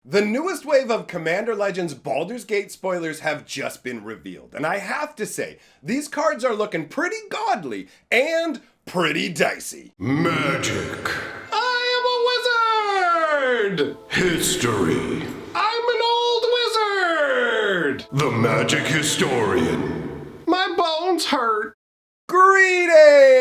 The newest wave of Commander Legends Baldur's Gate spoilers have just been revealed, and I have to say, these cards are looking pretty godly and pretty dicey. Magic. I am a wizard! History. I'm an old wizard! The magic historian. My bones hurt. Greetings,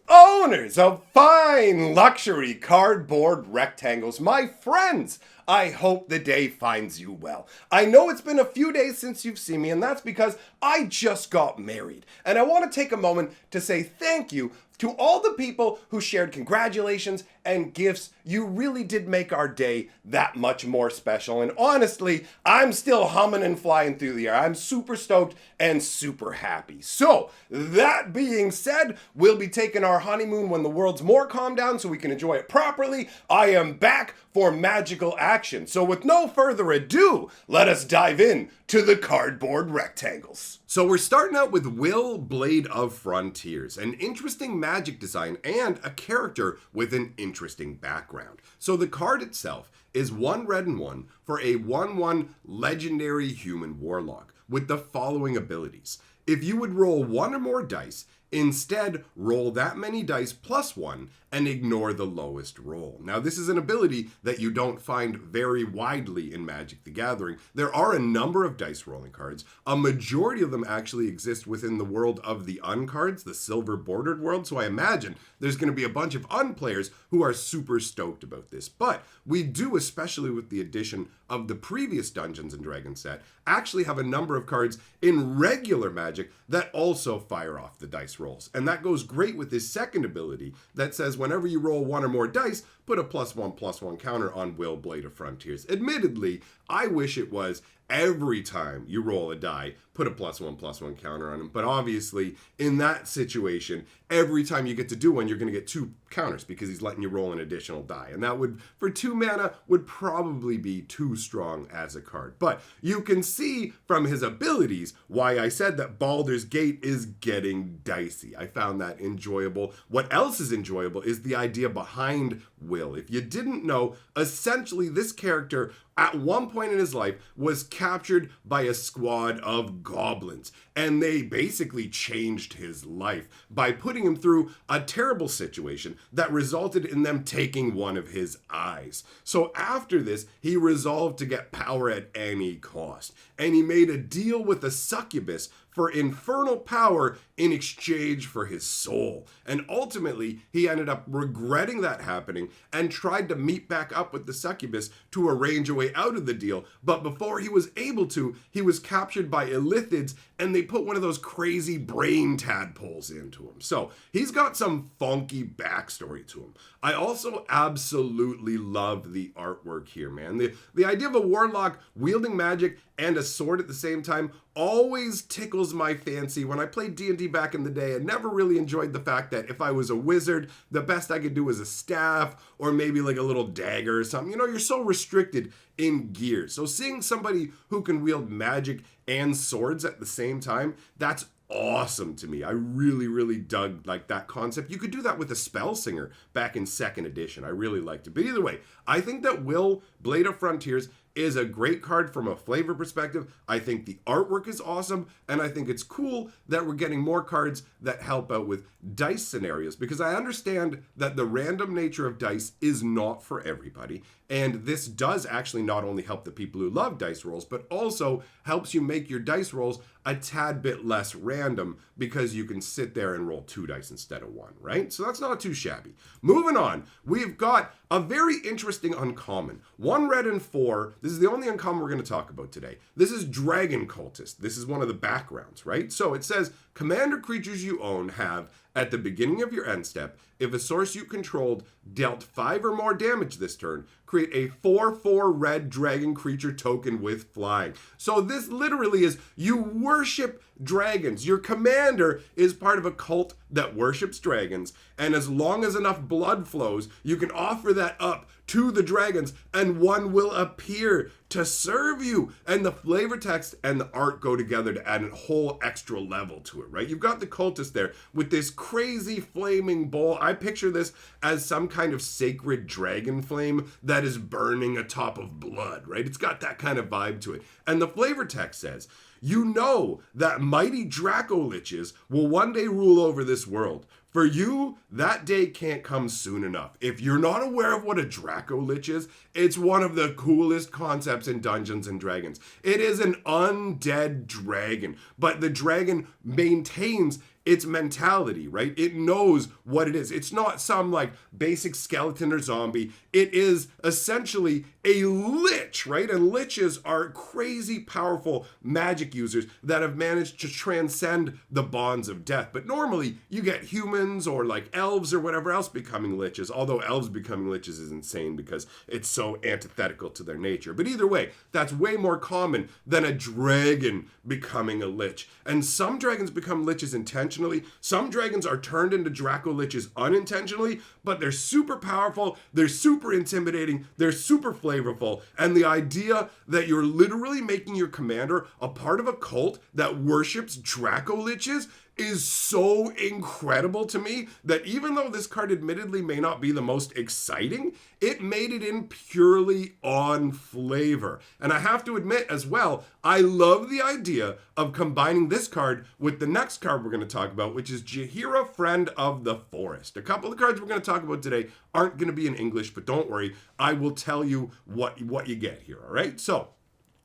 owners of fine luxury cardboard rectangles, my friends. I hope the day finds you well. I know it's been a few days since you've seen me, and that's because I just got married. And I want to take a moment to say thank you to all the people who shared congratulations and gifts. You really did make our day that much more special. And honestly, I'm still humming and flying through the air. I'm super stoked and super happy. So, that being said, we'll be taking our honeymoon when the world's more calmed down so we can enjoy it properly. I am back for magical action. So with no further ado, let us dive in to the cardboard rectangles. So we're starting out with Will, Blade of Frontiers, an interesting magic design and a character with an interesting background. So the card itself is 1 red and 1 for a 1/1 legendary human warlock with the following abilities. If you would roll 1 or more dice, instead roll that many dice plus 1 and ignore the lowest roll. Now this is an ability that you don't find very widely in Magic the Gathering. There are a number of dice rolling cards. A majority of them actually exist within the world of the uncards, the silver bordered world, so I imagine there's going to be a bunch of unplayers who are super stoked about this. But we do, especially with the addition of the previous Dungeons and Dragons set, actually have a number of cards in regular Magic that also fire off the dice rolls. And that goes great with this second ability that says whenever you roll 1 or more dice, put a +1/+1 counter on Will, Blade of Frontiers. Admittedly, I wish it was every time you roll a die, put a +1/+1 counter on him. But obviously, in that situation, every time you get to do one, you're going to get 2 counters because he's letting you roll an additional die. And that would, for 2 mana, would probably be too strong as a card. But you can see from his abilities why I said that Baldur's Gate is getting dicey. I found that enjoyable. What else is enjoyable is the idea behind Will. If you didn't know, essentially this character at one point in his life was captured by a squad of goblins, and they basically changed his life by putting him through a terrible situation that resulted in them taking one of his eyes. So after this, he resolved to get power at any cost, and he made a deal with a succubus for infernal power in exchange for his soul. And ultimately, he ended up regretting that happening and tried to meet back up with the succubus to arrange a way out of the deal. But before he was able to, he was captured by illithids, and they put one of those crazy brain tadpoles into him. So he's got some funky backstory to him. I also absolutely love the artwork here, man. The idea of a warlock wielding magic and a sword at the same time always tickles my fancy. When I played D&D back in the day, I never really enjoyed the fact that if I was a wizard, the best I could do was a staff or maybe like a little dagger or something. You know, you're so restricted in gear. So seeing somebody who can wield magic and swords at the same time, that's awesome to me. I really dug like that concept. You could do that with a spell singer back in 2nd edition. I really liked it. But either way, I think that Will, Blade of Frontiers is a great card from a flavor perspective. I think the artwork is awesome, and I think it's cool that we're getting more cards that help out with dice scenarios, because I understand that the random nature of dice is not for everybody, and this does actually not only help the people who love dice rolls, but also helps you make your dice rolls a tad bit less random because you can sit there and roll 2 dice instead of 1, right? So that's not too shabby. Moving on, we've got a very interesting uncommon. 1 red and 4. This is the only uncommon we're going to talk about today. This is Dragon Cultist. This is one of the backgrounds, right? So it says, commander creatures you own have, at the beginning of your end step, if a source you controlled dealt 5 or more damage this turn, create a 4/4 red dragon creature token with flying. So this literally is, you worship dragons. Your commander is part of a cult that worships dragons, and as long as enough blood flows, you can offer that up to the dragons, and one will appear to to serve you. And the flavor text and the art go together to add a whole extra level to it, right? You've got the cultist there with this crazy flaming bowl. I picture this as some kind of sacred dragon flame that is burning atop of blood, right? It's got that kind of vibe to it. And the flavor text says, you know that mighty Dracoliches will one day rule over this world. For you, that day can't come soon enough. If you're not aware of what a Dracolich is, it's one of the coolest concepts in Dungeons and Dragons. It is an undead dragon, but the dragon maintains its mentality, right? It knows what it is. It's not some like basic skeleton or zombie. It is essentially a lich, right? And liches are crazy powerful magic users that have managed to transcend the bonds of death. But normally you get humans or like elves or whatever else becoming liches, although elves becoming liches is insane because it's so antithetical to their nature. But either way, that's way more common than a dragon becoming a lich. And some dragons become liches intentionally. Some dragons are turned into Dracoliches unintentionally, but they're super powerful, they're super intimidating, they're super flavorful, and the idea that you're literally making your commander a part of a cult that worships Dracoliches is so incredible to me that even though this card admittedly may not be the most exciting, it made it in purely on flavor. And I have to admit as well, I love the idea of combining this card with the next card we're going to talk about, which is Jaheira, Friend of the Forest. A couple of cards we're going to talk about today aren't going to be in English, but don't worry, I will tell you what you get here, all right? So,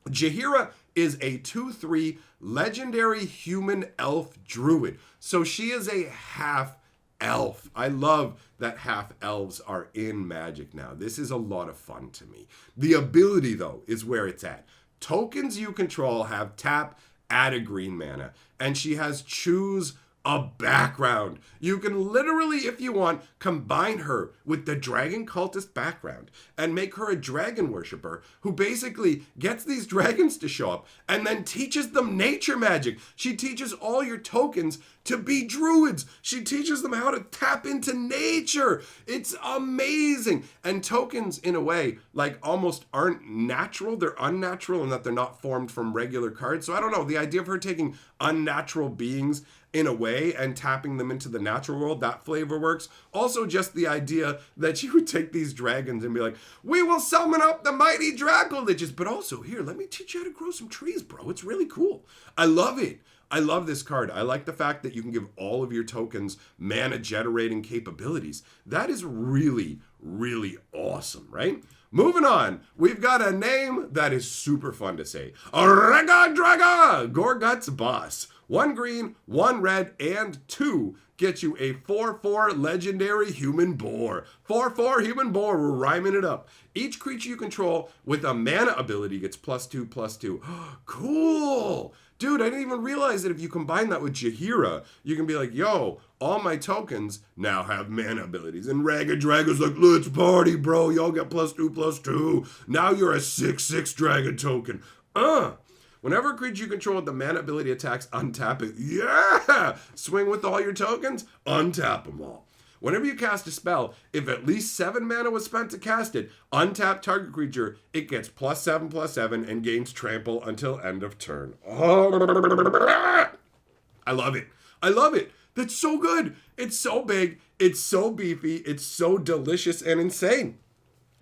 Jaheira is a 2/3 legendary human elf druid. So she is a half elf. I love that half elves are in Magic now. This is a lot of fun to me. The ability, though, is where it's at. Tokens you control have tap, add a green mana, and she has choose a background. You can literally, if you want, combine her with the dragon cultist background and make her a dragon worshiper who basically gets these dragons to show up and then teaches them nature magic. She teaches all your tokens to be druids. She teaches them how to tap into nature. It's amazing. And tokens, in a way, like almost aren't natural. They're unnatural in that they're not formed from regular cards. So I don't know, the idea of her taking unnatural beings in a way and tapping them into the natural world, that flavor works. Also just the idea that she would take these dragons and be like, we will summon up the mighty Dracoliches, but also here, let me teach you how to grow some trees, bro. It's really cool. I love it. I love this card. I like the fact that you can give all of your tokens mana generating capabilities. That is really, really awesome, right? Moving on, we've got a name that is super fun to say. Rega Draga, Gorgut's Boss. 1 green, 1 red, and 2 get you a 4/4 legendary human boar. 4/4 human boar, we're rhyming it up. Each creature you control with a mana ability gets +2/+2. Cool! Dude, I didn't even realize that if you combine that with Jaheira, you can be like, yo, all my tokens now have mana abilities. And Raga Draga's like, let's party, bro. Y'all get +2/+2. Now you're a 6/6 dragon token. Whenever a creature you control with the mana ability attacks, untap it. Yeah! Swing with all your tokens, untap them all. Whenever you cast a spell, if at least 7 mana was spent to cast it, untap target creature, it gets +7/+7 and gains trample until end of turn. I love it. I love it. That's so good. It's so big. It's so beefy. It's so delicious and insane.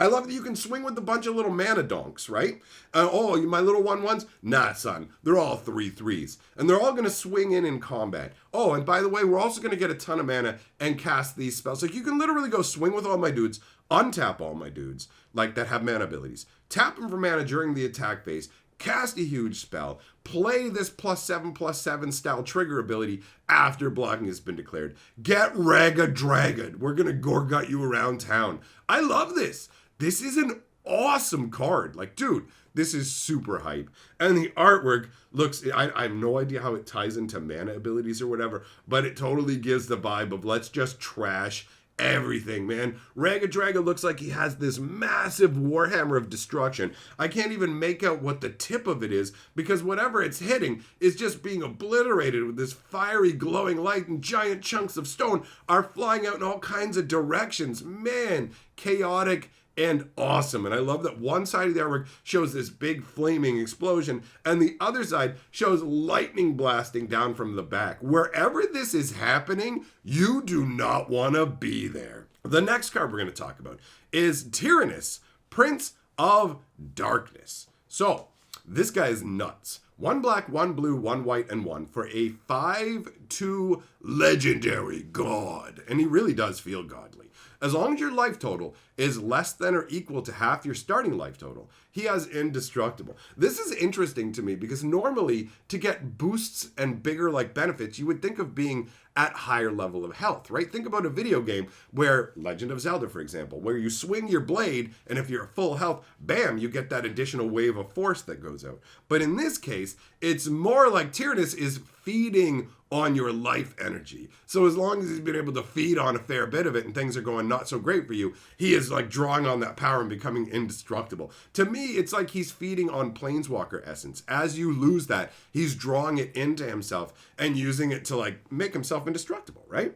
I love that you can swing with a bunch of little mana donks, right? Oh, my little 1/1s? Nah, son. They're all 3/3s. And they're all going to swing in combat. Oh, and by the way, we're also going to get a ton of mana and cast these spells. Like, you can literally go swing with all my dudes, untap all my dudes, like, that have mana abilities. Tap them for mana during the attack phase. Cast a huge spell. Play this +7/+7 style trigger ability after blocking has been declared. Get Raga Dragon. We're going to Gorgut you around town. I love this. This is an awesome card. Like, dude, this is super hype. And the artwork looks, I have no idea how it ties into mana abilities or whatever, but it totally gives the vibe of let's just trash everything, man. Raga Draga looks like he has this massive warhammer of destruction. I can't even make out what the tip of it is because whatever it's hitting is just being obliterated with this fiery glowing light, and giant chunks of stone are flying out in all kinds of directions. Man, chaotic and awesome. And I love that one side of the artwork shows this big flaming explosion and the other side shows lightning blasting down from the back. Wherever this is happening, you do not want to be there. The next card we're going to talk about is Tyrannus, Prince of Darkness. So, this guy is nuts. 1 black, 1 blue, 1 white, and 1 for a 5/2 legendary god. And he really does feel godly. As long as your life total is less than or equal to half your starting life total, he has indestructible. This is interesting to me because normally to get boosts and bigger like benefits, you would think of being at higher level of health, right? Think about a video game where, Legend of Zelda, for example, where you swing your blade and if you're at full health, bam, you get that additional wave of force that goes out. But in this case, it's more like Tyrannus is feeding on your life energy. So as long as he's been able to feed on a fair bit of it and things are going not so great for you, he is like drawing on that power and becoming indestructible. To me, it's like he's feeding on Planeswalker essence. As you lose that, he's drawing it into himself and using it to like make himself indestructible, right?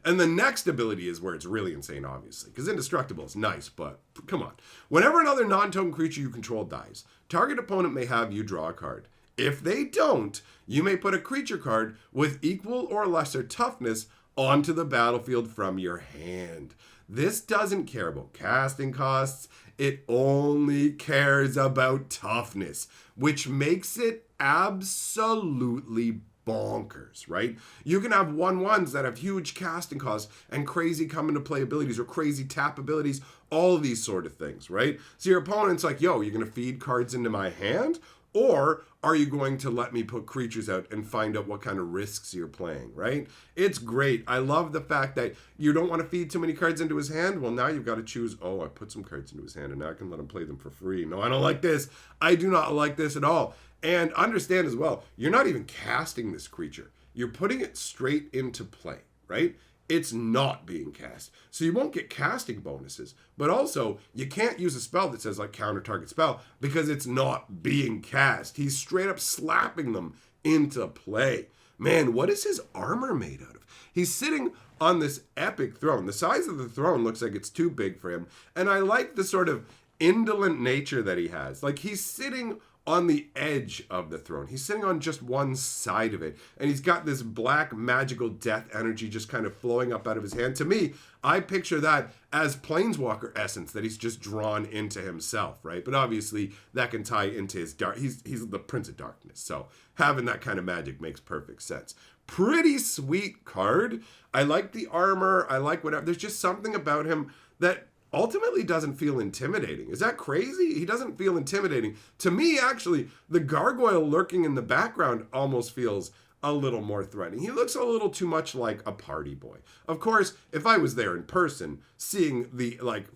And the next ability is where it's really insane, obviously, because indestructible is nice, but come on. Whenever another non-token creature you control dies, target opponent may have you draw a card. If they don't, you may put a creature card with equal or lesser toughness onto the battlefield from your hand. This doesn't care about casting costs. It only cares about toughness, which makes it absolutely bonkers, right? You can have 1/1s that have huge casting costs and crazy come into play abilities or crazy tap abilities, all of these sort of things, right? So your opponent's like, yo, you're going to feed cards into my hand? Or are you going to let me put creatures out and find out what kind of risks you're playing, right? It's great. I love the fact that you don't want to feed too many cards into his hand. Well, now you've got to choose, oh, I put some cards into his hand and now I can let him play them for free. No, I don't like this. I do not like this at all. And understand as well, you're not even casting this creature. You're putting it straight into play, right? It's not being cast. So you won't get casting bonuses, but also you can't use a spell that says like counter target spell because it's not being cast. He's straight up slapping them into play. Man, what is his armor made out of? He's sitting on this epic throne. The size of the throne looks like it's too big for him. And I like the sort of indolent nature that he has. Like he's sitting on the edge of the throne. He's sitting on just one side of it. And he's got this black magical death energy just kind of flowing up out of his hand. To me, I picture that as Planeswalker essence that he's just drawn into himself, right? But obviously that can tie into his dark. He's the Prince of Darkness. So having that kind of magic makes perfect sense. Pretty sweet card. I like the armor. I like whatever. There's just something about him that ultimately doesn't feel intimidating. Is that crazy? He doesn't feel intimidating. To me, actually, the gargoyle lurking in the background almost feels a little more threatening. He looks a little too much like a party boy. Of course, if I was there in person, seeing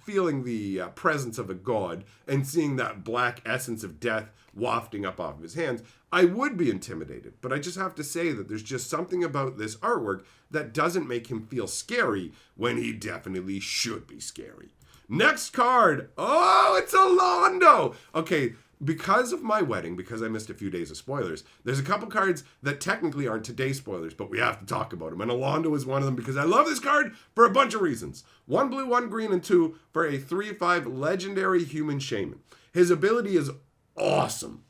feeling the presence of a god and seeing that black essence of death wafting up off of his hands, I would be intimidated. But I just have to say that there's just something about this artwork that doesn't make him feel scary when he definitely should be scary. Next card. Oh, it's a Londo. Okay, because of my wedding, because I missed a few days of spoilers, there's a couple cards that technically aren't today's spoilers, but we have to talk about them. And Londo is one of them because I love this card for a bunch of reasons. 1 blue, 1 green, and 2 for a 3/5 legendary human shaman. His ability is awesome.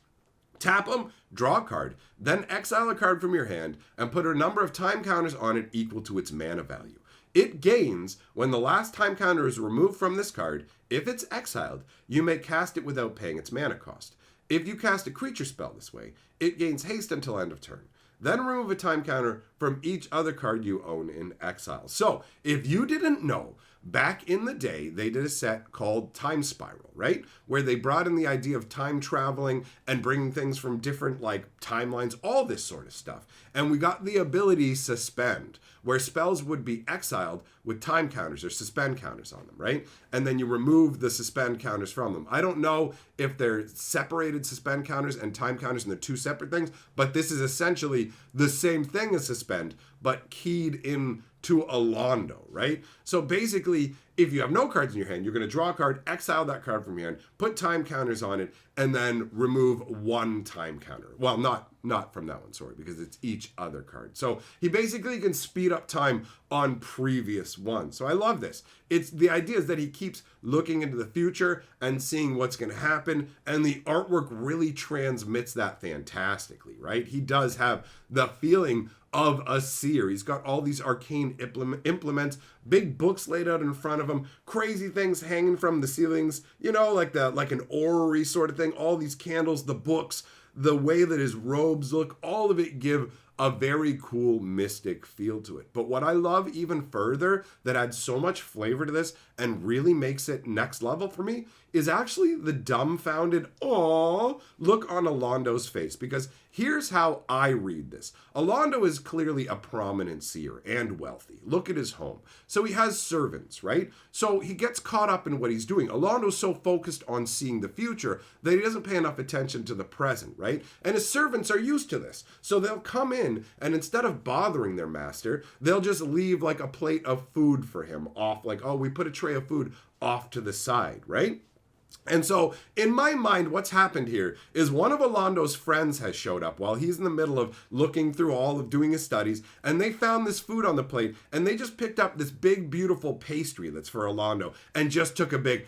Tap him, draw a card, then exile a card from your hand and put a number of time counters on it equal to its mana value. It gains when the last time counter is removed from this card. If it's exiled, you may cast it without paying its mana cost. If you cast a creature spell this way, it gains haste until end of turn. Then remove a time counter from each other card you own in exile. So, if you didn't know, back in the day, they did a set called Time Spiral, right? Where they brought in the idea of time traveling and bringing things from different, timelines, all this sort of stuff. And we got the ability Suspend, where spells would be exiled with time counters or suspend counters on them, right? And then you remove the suspend counters from them. I don't know if they're separated suspend counters and time counters and they're two separate things, but this is essentially the same thing as suspend, but keyed in to a Londo, right? So basically, if you have no cards in your hand, you're going to draw a card, exile that card from your hand, put time counters on it, and then remove one time counter. Well, not from that one, sorry, because it's each other card. So he basically can speed up time on previous ones. So I love this. It's the idea is that he keeps looking into the future and seeing what's going to happen, and the artwork really transmits that fantastically, right? He does have the feeling of a seer. He's got all these arcane implements, big books laid out in front of him, crazy things hanging from the ceilings, you know, like an orrery sort of thing, all these candles, the books, the way that his robes look, all of it give a very cool mystic feel to it. But what I love even further that adds so much flavor to this and really makes it next level for me is actually the dumbfounded "aww" look on Alondo's face. Because here's how I read this. Alondo is clearly a prominent seer and wealthy. Look at his home. So he has servants, right? So he gets caught up in what he's doing. Alondo's so focused on seeing the future that he doesn't pay enough attention to the present, right? And his servants are used to this. So they'll come in and instead of bothering their master, they'll just leave like a plate of food for him off, like, oh, we put a tray of food off to the side, right? And so, in my mind, what's happened here is one of Alondo's friends has showed up while he's in the middle of looking through all of doing his studies, and they found this food on the plate, and they just picked up this big, beautiful pastry that's for Alondo, and just took a big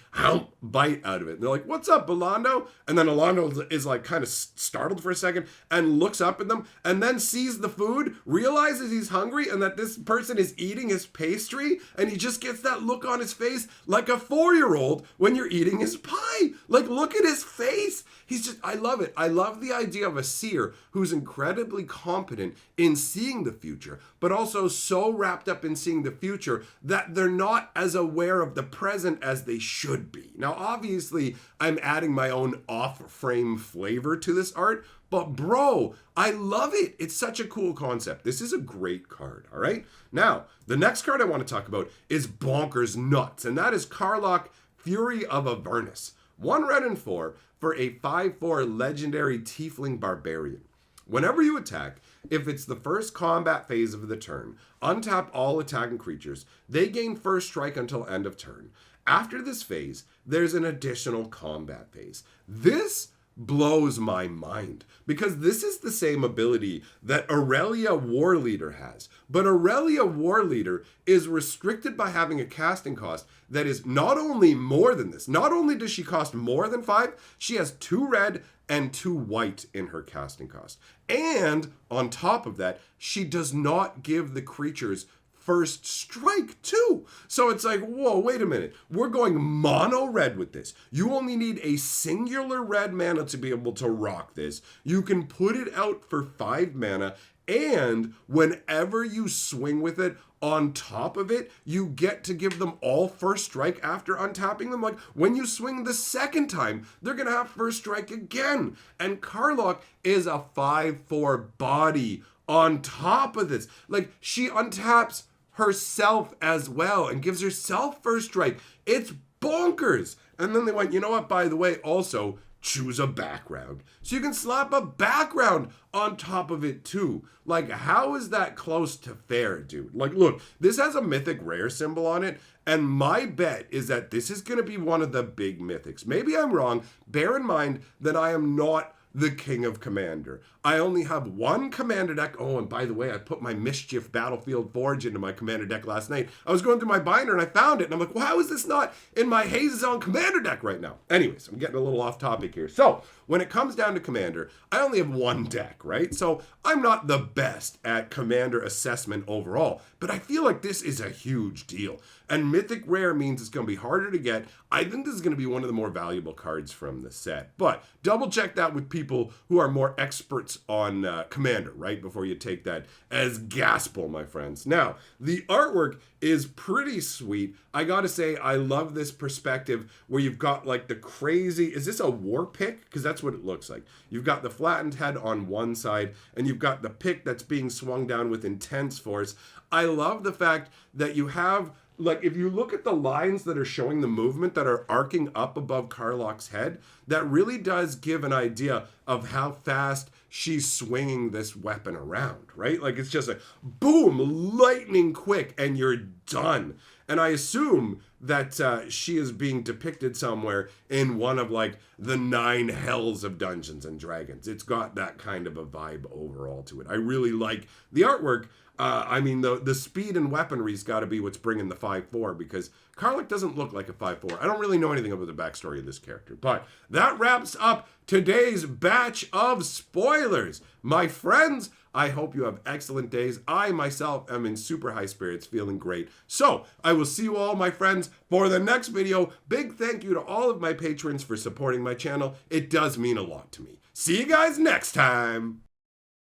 bite out of it. And they're like, "What's up, Alondo?" And then Alondo is like kind of startled for a second, and looks up at them, and then sees the food, realizes he's hungry, and that this person is eating his pastry, and he just gets that look on his face like a 4-year-old when you're eating his pie. Like, look at his face. He's just, I love it. I love the idea of a seer who's incredibly competent in seeing the future, but also so wrapped up in seeing the future that they're not as aware of the present as they should be. Now, obviously, I'm adding my own off-frame flavor to this art, but bro, I love it. It's such a cool concept. This is a great card, all right? Now, the next card I want to talk about is bonkers nuts, and that is Karlach, Fury of Avernus. 1 red and 4 for a 5/4 legendary tiefling barbarian. Whenever you attack, if it's the first combat phase of the turn, untap all attacking creatures. They gain first strike until end of turn. After this phase, there's an additional combat phase. This blows my mind because this is the same ability that Aurelia Warleader has. But Aurelia Warleader is restricted by having a casting cost that is not only more than this. Not only does she cost more than 5, she has 2 red and 2 white in her casting cost. And on top of that, she does not give the creatures first strike too. So it's like, whoa, wait a minute. We're going mono red with this. You only need a singular red mana to be able to rock this. You can put it out for 5 mana, and whenever you swing with it, on top of it, you get to give them all first strike after untapping them. Like, when you swing the second time, they're going to have first strike again. And Karlach is a 5/4 body on top of this. Like, she untaps herself as well and gives herself first strike. It's bonkers. And then they went, you know what, by the way, also choose a background. So you can slap a background on top of it too. Like, how is that close to fair, dude? Like, look, this has a mythic rare symbol on it, and my bet is that this is going to be one of the big mythics. Maybe I'm wrong. Bear in mind that I am not the king of Commander. I only have 1 Commander deck. Oh, and by the way, I put my Mischief Battlefield Forge into my Commander deck last night. I was going through my binder and I found it, and I'm like, well, how is this not in my Hazes on Commander deck right now? Anyways, I'm getting a little off topic here. So, when it comes down to Commander, I only have 1 deck, right? So, I'm not the best at Commander assessment overall, but I feel like this is a huge deal. And Mythic Rare means it's going to be harder to get. I think this is going to be one of the more valuable cards from the set. But double check that with people who are more experts on Commander, right? Before you take that as gospel, my friends. Now, the artwork is pretty sweet. I gotta say, I love this perspective where you've got like the crazy, is this a war pick? Because that's what it looks like. You've got the flattened head on one side, and you've got the pick that's being swung down with intense force. I love the fact that you have like if you look at the lines that are showing the movement that are arcing up above Karlach's head, that really does give an idea of how fast she's swinging this weapon around, right? Like it's just a boom, lightning quick, and you're done. And I assume that she is being depicted somewhere in one of like the 9 hells of Dungeons and Dragons. It's got that kind of a vibe overall to it. I really like the artwork. I mean, the speed and weaponry's got to be what's bringing the 5/4, because Karlach doesn't look like a 5/4. I don't really know anything about the backstory of this character, but that wraps up today's batch of spoilers. My friends, I hope you have excellent days. I myself am in super high spirits, feeling great. So I will see you all, my friends, for the next video. Big thank you to all of my patrons for supporting my channel. It does mean a lot to me. See you guys next time.